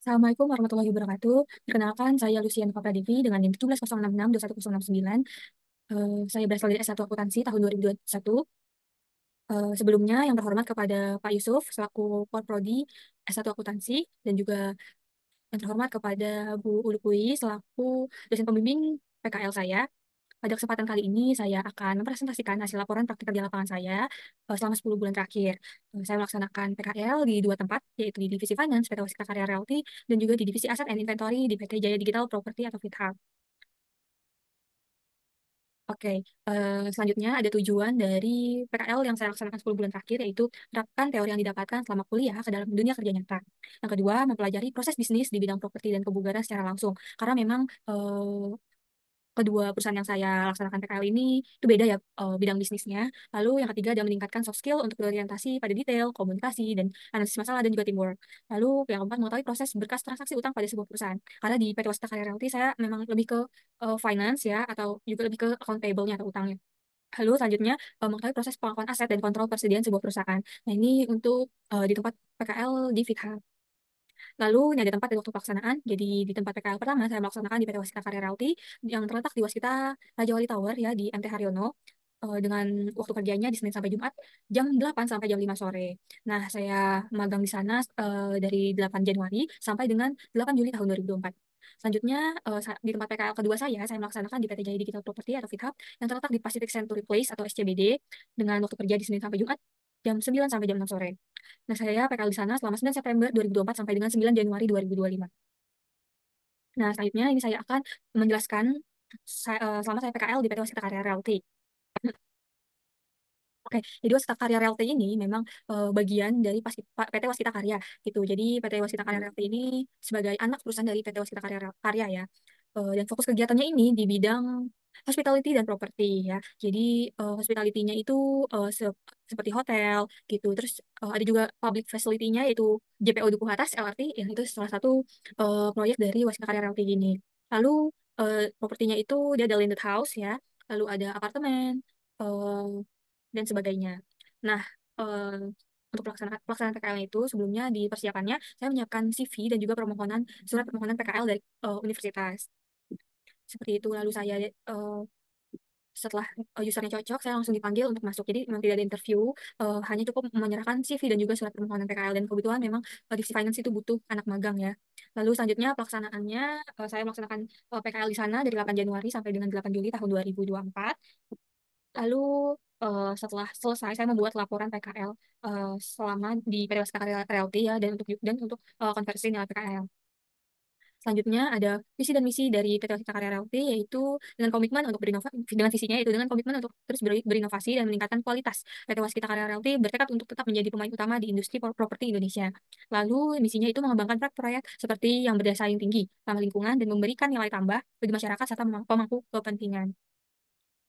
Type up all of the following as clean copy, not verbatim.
Assalamualaikum warahmatullahi wabarakatuh. Perkenalkan, saya Lucian Papradevi dengan NIM 17066 saya berasal dari S1 Akuntansi tahun 2021. Sebelumnya, yang terhormat kepada Pak Yusuf selaku Korprodi S1 Akuntansi dan juga yang terhormat kepada Bu Ulukui selaku dosen pembimbing PKL saya. Pada kesempatan kali ini, saya akan mempresentasikan hasil laporan praktik kerja lapangan saya selama 10 bulan terakhir. Saya melaksanakan PKL di dua tempat, yaitu di Divisi Finance PT Waskita Karya Realty dan juga di Divisi Aset and Inventory di PT Jaya Digital Property atau FITHUB. Oke, selanjutnya ada tujuan dari PKL yang saya laksanakan 10 bulan terakhir, yaitu menerapkan teori yang didapatkan selama kuliah ke dalam dunia kerja nyata. Yang kedua, mempelajari proses bisnis di bidang properti dan kebugaran secara langsung. Karena memang kedua perusahaan yang saya laksanakan PKL ini itu beda ya bidang bisnisnya. Lalu yang ketiga adalah meningkatkan soft skill untuk berorientasi pada detail, komunikasi, dan analisis masalah dan juga teamwork. Lalu yang keempat mengetahui proses berkas transaksi utang pada sebuah perusahaan. Karena di PT Wasita Karya Realty saya memang lebih ke finance ya atau juga lebih ke account payable-nya atau utangnya. Lalu selanjutnya mengetahui proses pengakuan aset dan kontrol persediaan sebuah perusahaan. Nah ini untuk di tempat PKL di Fitha. Lalu ini ada tempat dan waktu pelaksanaan. Jadi di tempat PKL pertama saya melaksanakan di PT Waskita Karya Realty yang terletak di Waskita Raja Wali Tower ya di MT Haryono dengan waktu kerjanya di Senin sampai Jumat jam 8 sampai jam 5 sore. Nah, saya magang di sana dari 8 Januari sampai dengan 8 Juli tahun 2024. Selanjutnya di tempat PKL kedua saya melaksanakan di PT Jaya Digital Property atau FITHUB yang terletak di Pacific Century Place atau SCBD dengan waktu kerja di Senin sampai Jumat jam 9 sampai jam 6 sore. Nah, saya PKL di sana selama 9 September 2024 sampai dengan 9 Januari 2025. Nah, selanjutnya ini saya akan menjelaskan selama saya PKL di PT Waskita Karya Realty. Oke, jadi Waskita Karya Realty ini memang bagian dari PT Waskita Karya gitu. Jadi PT Waskita Karya Realty ini sebagai anak perusahaan dari PT Waskita Karya ya. Dan fokus kegiatannya ini di bidang hospitality dan properti ya. Jadi hospitality-nya itu seperti hotel gitu. Terus ada juga public facility-nya yaitu JPO Dukuh Atas LRT yang itu salah satu proyek dari Waskita Karya Realty ini. Lalu propertinya itu dia ada landed house ya. Lalu ada apartemen, dan sebagainya. Nah, untuk pelaksanaan PKL itu sebelumnya di persiapannya saya menyiapkan CV dan juga surat permohonan PKL dari universitas. Seperti itu lalu saya setelah usernya cocok, saya langsung dipanggil untuk masuk. Jadi memang tidak ada interview, hanya cukup menyerahkan CV dan juga surat permohonan PKL. Dan kebetulan memang divisi finance itu butuh anak magang ya. Lalu selanjutnya pelaksanaannya, saya melaksanakan PKL di sana dari 8 Januari sampai dengan 8 Juli tahun 2024. Lalu setelah selesai saya membuat laporan PKL selama di PT Waskita Karya Realty ya dan untuk konversi nilai PKL. Selanjutnya ada visi dan misi dari PT Waskita Karya Realty yaitu dengan komitmen untuk berinovasi dengan visinya yaitu dengan komitmen untuk terus berinovasi dan meningkatkan kualitas. PT Waskita Karya Realty bertekad untuk tetap menjadi pemain utama di industri properti Indonesia. Lalu misinya itu mengembangkan proyek-proyek seperti yang berdaya saing tinggi, ramah lingkungan dan memberikan nilai tambah bagi masyarakat serta pemangku kepentingan.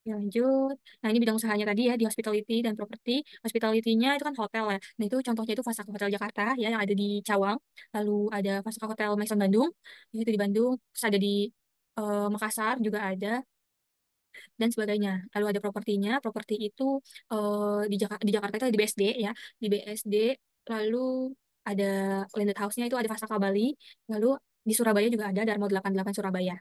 Ya, lanjut. Nah, ini bidang usahanya tadi ya, di hospitality dan properti. Hospitality-nya itu kan hotel ya. Nah, itu contohnya itu Fasaka Hotel Jakarta ya, yang ada di Cawang. Lalu ada Fasaka Hotel Maison Bandung, itu di Bandung. Terus ada di Makassar juga ada, dan sebagainya. Lalu ada propertinya. Properti itu di Jakarta itu ada di BSD ya. Di BSD, lalu ada landed house-nya itu ada Fasaka Bali. Lalu di Surabaya juga ada Darmo 88 Surabaya.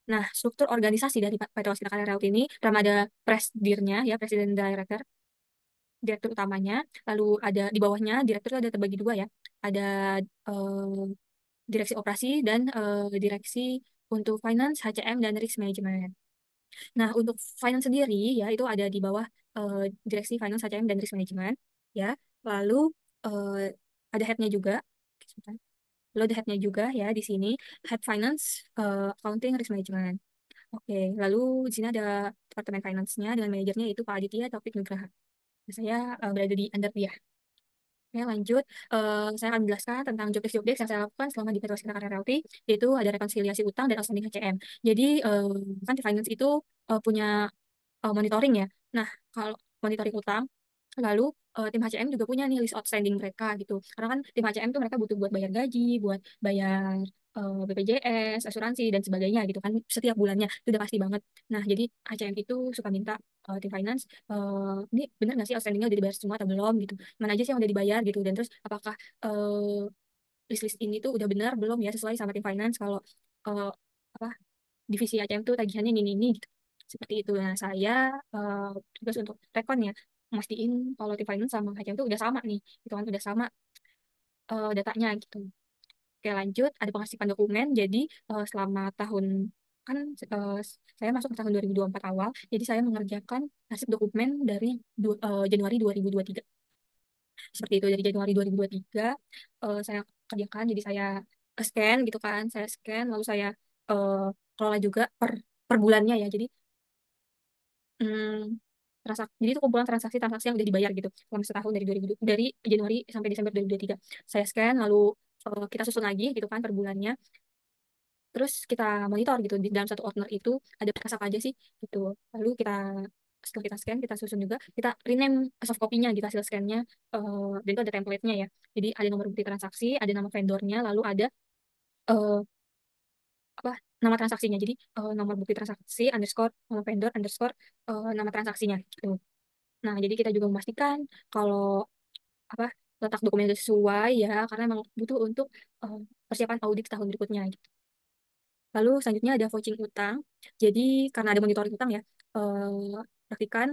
Nah, struktur organisasi dari PT Waskita Karya Realty ini, pertama ada presidirnya, ya, presiden director, direktur utamanya, lalu ada di bawahnya, direktur itu ada terbagi dua ya, ada direksi operasi dan direksi untuk finance, HCM, dan risk management. Nah, untuk finance sendiri, ya, itu ada di bawah direksi finance, HCM, dan risk management, ya, lalu eh, ada head-nya juga, sebentar. Lalu ada head-nya juga, ya, di sini, head finance, accounting, risk management. Oke, lalu di sini ada departemen finance-nya dengan manajernya yaitu Pak Aditya Taufik Nugraha. Saya berada di under dia. Oke, lanjut. Saya akan menjelaskan tentang job desk yang saya lakukan selama di PT Waskita Karya Realty, yaitu ada rekonsiliasi utang dan outstanding HCM. Jadi, kan di finance itu punya monitoring ya. Nah, kalau monitoring utang, lalu tim HCM juga punya nih list outstanding mereka gitu. Karena kan tim HCM tuh mereka butuh buat bayar gaji, buat bayar BPJS, asuransi dan sebagainya gitu kan setiap bulannya itu udah pasti banget. Nah, jadi HCM itu suka minta tim finance ini benar nggak sih outstandingnya udah dibayar semua atau belum gitu. Mana aja sih yang udah dibayar gitu dan terus apakah list-list ini tuh udah benar belum ya sesuai sama tim finance kalau eh, apa divisi ACM tuh tagihannya ini gitu. Seperti itu. Nah, saya tugas untuk rekon ya, mastiin kalau tim finance sama ACM tuh udah sama nih, gitu kan udah sama datanya gitu. Oke, lanjut ada pengasipan dokumen. Jadi selama tahun kan eh, saya masuk ke tahun 2024 awal, jadi saya mengerjakan arsip dokumen dari Januari 2023. Seperti itu dari Januari 2023 saya kerjakan. Jadi saya scan gitu kan, saya scan lalu saya eh, kelola juga per bulannya ya. Jadi jadi itu kumpulan transaksi-transaksi yang udah dibayar gitu selama setahun dari Januari sampai Desember 2023. Saya scan lalu kita susun lagi gitu kan per bulannya. Terus kita monitor gitu di dalam satu order itu ada bekas apa aja sih gitu. Lalu setelah kita scan kita susun juga kita rename soft copy-nya gitu hasil scan-nya dan itu ada template-nya ya. Jadi ada nomor bukti transaksi, ada nama vendornya, lalu ada eh, apa nama transaksinya. Jadi nomor bukti transaksi underscore nama vendor underscore nama transaksinya gitu. Nah, jadi kita juga memastikan kalau apa letak dokumen itu sesuai ya, karena memang butuh untuk eh, persiapan audit tahun berikutnya gitu. Lalu selanjutnya ada vouching utang. Jadi karena ada monitoring utang ya, praktikan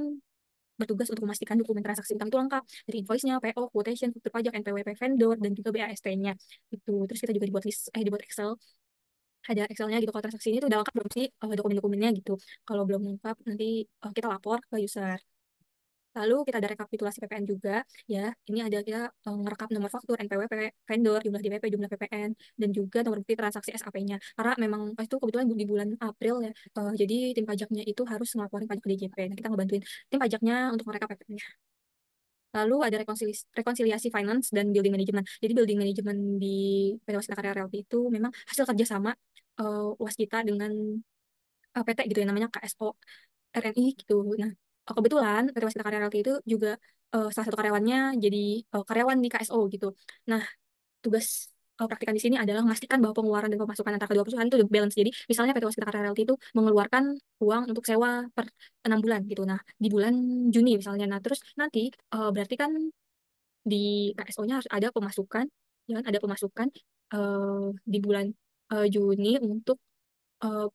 bertugas untuk memastikan dokumen transaksi utang itu lengkap dari invoice-nya, PO, quotation, faktur pajak, NPWP vendor, dan juga BAST-nya. Itu. Terus kita juga dibuat Excel. Ada Excel-nya gitu. Kalau transaksi ini tuh udah lengkap belum sih dokumen-dokumennya gitu. Kalau belum lengkap, nanti kita lapor ke user. Lalu kita ada rekapitulasi PPN juga, ya. Ini ada kita ngerekap nomor faktur, NPWP, vendor, jumlah DPP, jumlah PPN, dan juga nomor bukti transaksi SAP-nya. Karena memang pas itu kebetulan di bulan April ya, jadi tim pajaknya itu harus melaporin pajak ke DJP. Nah, kita ngebantuin tim pajaknya untuk merekap PPN-nya. Lalu ada rekonsiliasi finance dan building management. Jadi building management di PT Waskita Karya Realty itu memang hasil kerjasama Waskita dengan PT gitu ya, namanya KSO RNI gitu. Nah, kebetulan PT Waskita Karya Realty itu juga salah satu karyawannya jadi karyawan di KSO gitu. Nah, tugas praktikan di sini adalah memastikan bahwa pengeluaran dan pemasukan antara kedua perusahaan itu udah balance. Jadi, misalnya PT Waskita Karya Realty itu mengeluarkan uang untuk sewa per 6 bulan gitu. Nah, di bulan Juni misalnya. Nah, terus nanti berarti kan di KSO-nya harus ada pemasukan, ya kan, ada pemasukan di bulan Juni untuk eh,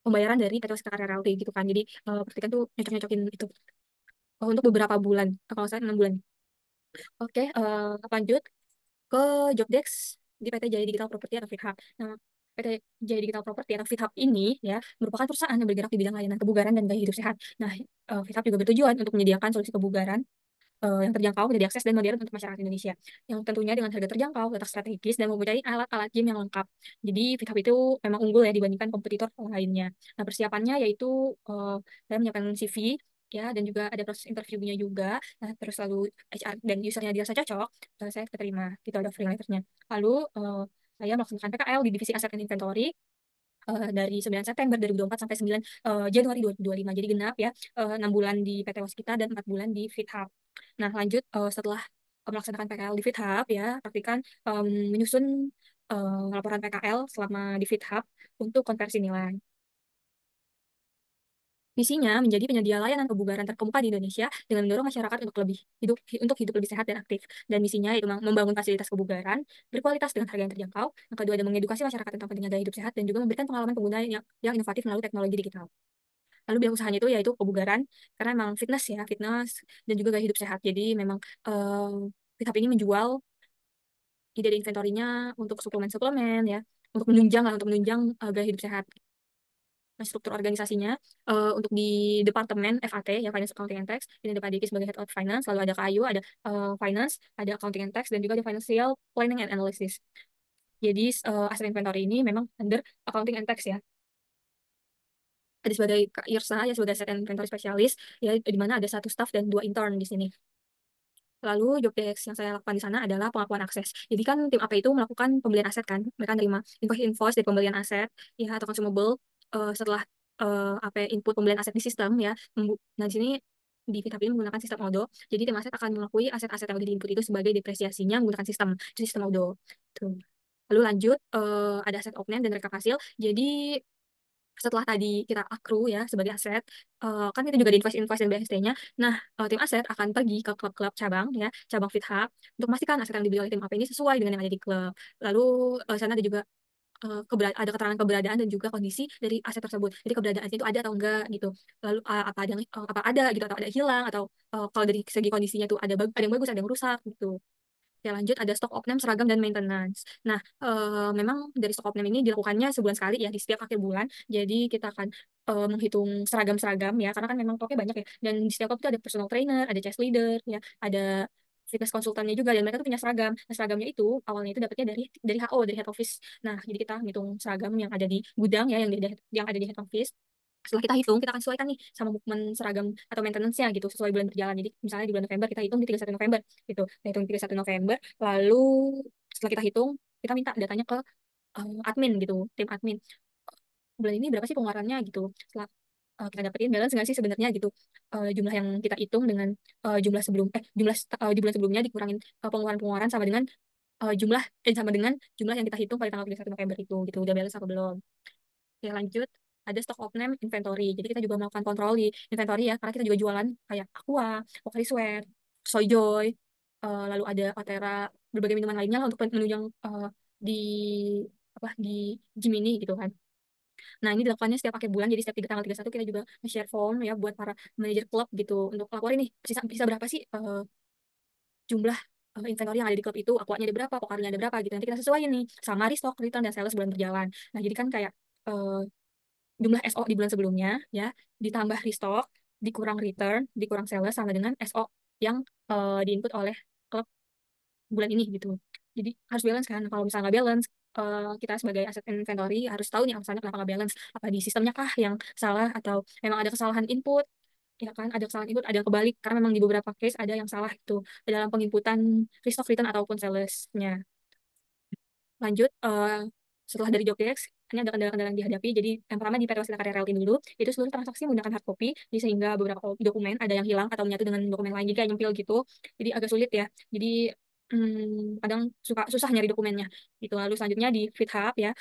pembayaran dari PT Waskita Karya Realty gitu kan. Jadi praktikan tuh nyocok-nyocokin itu untuk beberapa bulan. Kalau saya 6 bulan. Oke, lanjut ke Jobdesk di PT Jaya Digital Property atau FITHUB. Nah, PT Jaya Digital Property atau FITHUB ini ya merupakan perusahaan yang bergerak di bidang layanan kebugaran dan gaya hidup sehat. Nah, FITHUB juga bertujuan untuk menyediakan solusi kebugaran yang terjangkau, mudah diakses dan modern untuk masyarakat Indonesia. Yang tentunya dengan harga terjangkau, letak strategis, dan mempunyai alat-alat gym yang lengkap. Jadi FITHUB itu memang unggul ya dibandingkan kompetitor lainnya. Nah, persiapannya yaitu saya menyiapkan CV ya dan juga ada proses interviewnya juga. Nah, terus lalu HR dan usernya dirasa cocok, saya keterima. Gitu ada freelancernya. Lalu saya melaksanakan PKL di divisi aset dan inventory dari 9 September 2024 sampai 9 Januari 2025. Jadi genap ya, 6 bulan di PT Waskita dan 4 bulan di FitHub. Nah, lanjut setelah melaksanakan PKL di FitHub ya, praktikan menyusun laporan PKL selama di FitHub untuk konversi nilai. Misinya menjadi penyedia layanan kebugaran terkemuka di Indonesia dengan mendorong masyarakat untuk hidup lebih sehat dan aktif. Dan misinya yaitu membangun fasilitas kebugaran berkualitas dengan harga yang terjangkau. Yang kedua ada mengedukasi masyarakat tentang pentingnya gaya hidup sehat dan juga memberikan pengalaman pengguna yang inovatif melalui teknologi digital. Lalu bidang usahanya itu yaitu kebugaran karena memang fitness ya, fitness dan juga gaya hidup sehat. Jadi memang Fithub ini menjual ide inventorinya untuk suplemen-suplemen ya, untuk menunjang gaya hidup sehat. Nah, struktur organisasinya untuk di departemen FAT ya Finance Accounting and Tax ini ada Pak Diki sebagai Head of Finance, lalu ada Kak Ayu, ada Finance, ada Accounting and Tax dan juga ada Financial Planning and Analysis. Jadi aset inventory ini memang under Accounting and Tax ya. Ada sebagai Kak Irsa ya sebagai Asset Inventory Specialist ya di mana ada 1 staff dan 2 intern di sini. Lalu job desk yang saya lakukan di sana adalah pengakuan akses. Jadi kan tim AP itu melakukan pembelian aset kan. Mereka nerima invoice dari pembelian aset ya atau consumable setelah AP input pembelian aset di sistem ya. Nah, di sini di Fitap ini menggunakan sistem Odo. Jadi tim aset akan mengakui aset-aset yang sudah diinput itu sebagai depresiasinya menggunakan itu sistem Odo. Tuh. Lalu lanjut ada aset opnen dan rekap hasil. Jadi setelah tadi kita akru ya sebagai aset, kan kita juga ada invoice-invoice dan BST-nya. Nah, tim aset akan pergi ke klub-klub cabang ya, cabang FitHub untuk memastikan aset yang dibeli oleh tim AP ini sesuai dengan yang ada di klub. Lalu sana ada juga ada keterangan keberadaan dan juga kondisi dari aset tersebut. Jadi keberadaannya itu ada atau enggak gitu. Lalu apa ada apa ada gitu atau ada hilang atau kalau dari segi kondisinya tuh ada yang bagus, ada yang rusak gitu. Ya lanjut ada stok opname, seragam, dan maintenance. Nah, memang dari stok opname ini dilakukannya sebulan sekali ya di setiap akhir bulan. Jadi kita akan menghitung seragam-seragam ya, karena kan memang stoknya banyak ya. Dan di setiap klub itu ada personal trainer, ada chest leader, ya, ada fitness konsultannya juga dan mereka tuh punya seragam. Nah, seragamnya itu awalnya itu dapatnya dari HO, dari head office. Nah, jadi kita ngitung seragam yang ada di gudang ya, yang ada di head office. Setelah kita hitung, kita akan sesuaikan nih sama movement seragam atau maintenance-nya gitu, sesuai bulan berjalan. Jadi misalnya di bulan November, kita hitung di 31 November gitu. Kita hitung 31 November, lalu setelah kita hitung, kita minta datanya ke admin gitu, tim admin. Bulan ini berapa sih pengeluarannya gitu. Setelah kita dapetin balance nggak sih sebenarnya gitu. Jumlah yang kita hitung dengan di bulan sebelumnya dikurangin pengeluaran-pengeluaran sama dengan jumlah yang kita hitung pada tanggal 31 November itu gitu. Udah balance apa belum? Oke, lanjut. Ada stock of name inventory. Jadi kita juga melakukan kontrol di inventory ya, karena kita juga jualan kayak Aqua, Pocari Sweat, Soyjoy, lalu ada Otera, berbagai minuman lainnya lah untuk menu yang di di gym ini gitu kan. Nah, ini dilakukannya setiap akhir bulan, jadi setiap tanggal 31 kita juga nge-share form ya buat para manajer klub gitu untuk laporin nih bisa berapa sih jumlah inventory yang ada di klub itu, aquanya ada berapa, pokarinya ada berapa gitu. Nanti kita sesuaiin nih sama restock, return, dan sales bulan berjalan. Nah, jadi kan kayak eh, jumlah SO di bulan sebelumnya ya ditambah restock dikurang return dikurang sales sama dengan SO yang diinput oleh klub bulan ini gitu. Jadi harus balance kan. Kalau misalnya nggak balance, kita sebagai aset inventory harus tahu nih alasannya kenapa nggak balance. Apa di sistemnya kah yang salah atau memang ada kesalahan input? Ya kan, ada kesalahan input, ada yang kebalik karena memang di beberapa case ada yang salah itu dalam penginputan restock return ataupun salesnya. Lanjut, setelah dari JobDesk, ini ada kendala-kendala yang dihadapi. Jadi yang pertama di PT Waskita Karya Realty dulu, itu seluruh transaksi menggunakan hard copy, jadi sehingga beberapa dokumen ada yang hilang atau menyatu dengan dokumen lain, jadi kayak nyempil gitu. Jadi agak sulit ya. Jadi kadang suka susah nyari dokumennya. Gitu. Lalu selanjutnya di FitHub ya,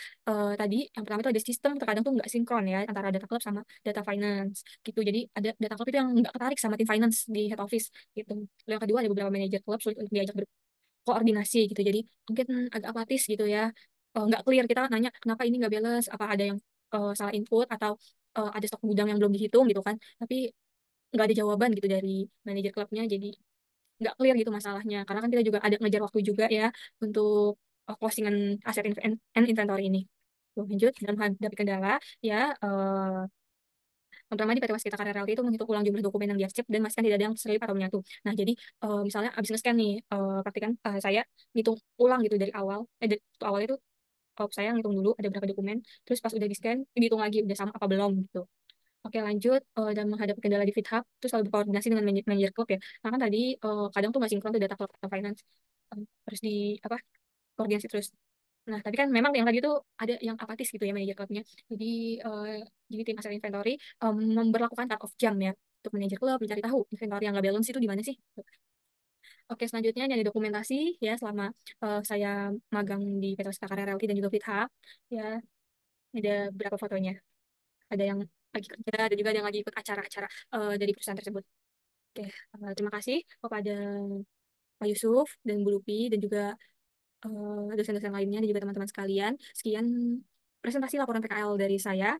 tadi yang pertama itu ada sistem terkadang tuh nggak sinkron ya antara data club sama data finance gitu. Jadi ada data club itu yang nggak ketarik sama tim finance di head office gitu. Lalu yang kedua ada beberapa manajer klub sulit untuk diajak koordinasi gitu. Jadi mungkin agak apatis gitu ya. Nggak clear kita nanya kenapa ini nggak balance, apa ada yang salah input atau ada stok gudang yang belum dihitung gitu kan. Tapi nggak ada jawaban gitu dari manajer klubnya. Jadi nggak clear gitu masalahnya. Karena kan kita juga ada ngejar waktu juga ya untuk closingan aset and inventory ini. Tuh, lanjut dalam menghadapi kendala ya. Pertama di PT Waskita Karya Realty itu menghitung ulang jumlah dokumen yang diarsip dan memastikan tidak ada yang terselip atau menyatu. Nah, jadi misalnya abis nge-scan nih, praktikan saya ngitung ulang gitu dari awal. Awalnya itu saya ngitung dulu ada berapa dokumen, terus pas udah di-scan, dihitung lagi udah sama apa belum gitu. Oke, lanjut dan menghadapi kendala di FitHub, terus selalu berkoordinasi dengan manajer klub ya. Nah, kan tadi kadang tuh nggak sinkron tuh data klub atau finance. Harus di apa koordinasi terus. Nah, tapi kan memang yang tadi itu ada yang apatis gitu ya manajer klubnya. Jadi, eh, jadi tim aset inventory memberlakukan cut off jam ya untuk manajer klub mencari tahu inventory yang nggak balance itu di mana sih. Oke, selanjutnya ini ada dokumentasi ya selama saya magang di PT Waskita Karya Realty dan juga FitHub. Ya, ini ada berapa fotonya. Ada yang lagi kerja, dan juga ada yang lagi ikut acara-acara dari perusahaan tersebut. Oke, terima kasih kepada Pak Yusuf dan Bu Lupi dan juga dosen-dosen lainnya dan juga teman-teman sekalian. Sekian presentasi laporan PKL dari saya.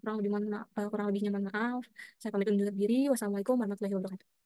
Kurang lebihnya mohon maaf. Saya pamit undur diri. Wassalamualaikum warahmatullahi wabarakatuh.